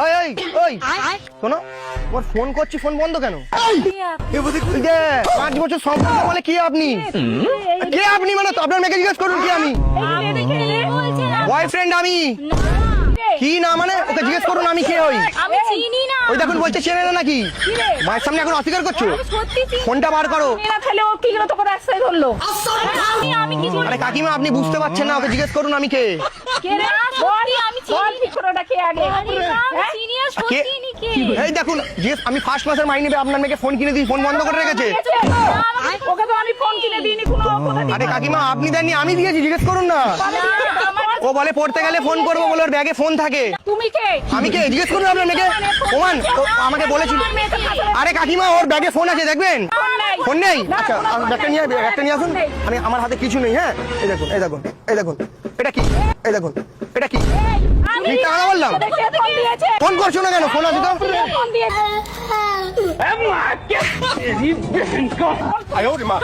ওই ওই ওই শোনো, ওর ফোন করছি, ফোন বন্ধ কেন? এই যে 5 বছর সম্পর্ক বলে কি আপনি? কে আপনি মানে? তো আপনার মেয়েকে জিজ্ঞেস করুন কি আমি? বয়ফ্রেন্ড আমি। কি না মানে? ওকে জিজ্ঞেস করুন আমি কে হই। আমি চিনি না। ওই দেখুন বলছে চেনে না নাকি? মায়ের সামনে এখন অস্বীকার করছো? ফোনটা বার করো। তাহলে ও কি করে তোকে রাস্তায় ধরলো? আমি কি আরে কাকিমা আপনি বুঝতে পারছেন না, ওকে জিজ্ঞেস করুন আমি কে। কে রে? বল আমি চিনি ভিতরটা কে আগে? আমি চিনি আর কে? সত্যি নি কে? এই দেখুন আমি ফার্স্ট মাসের মাইনে পেয়ে আপনার মেয়েকে ফোন কিনে দিই, ফোন বন্ধ করে রেখেছে। ওকে তো আমি ফোন কিনে দিইনি কোনো কথা। আরে কাকিমা আপনি দেননি, আমি দিয়েছি, জিজ্ঞেস করুন না। ও বলে পড়তে গেলে ফোন করবো বলে ওর ব্যাগে ফোন থাকে। তুমি কে? আমি কে? জিজ্ঞেস করুন আপনার মেয়েকে। ওমান আমাকে বলেছিল। আরে কাকিমা ওর ব্যাগে ফোন আছে দেখবেন। ফোন নেই? আচ্ছা ব্যাগটা নিয়ে আসুন। আমি আমার হাতে কিছু নেই। হ্যাঁ এই দেখুন এই দেখুন এই দেখুন, এটা কি? এই দেখুন এটা কি? মিথ্যা কথা বললাম? ফোন করছো না কেন? ফোন আছে তো। ফোন দিয়েছে।哎呦我的妈！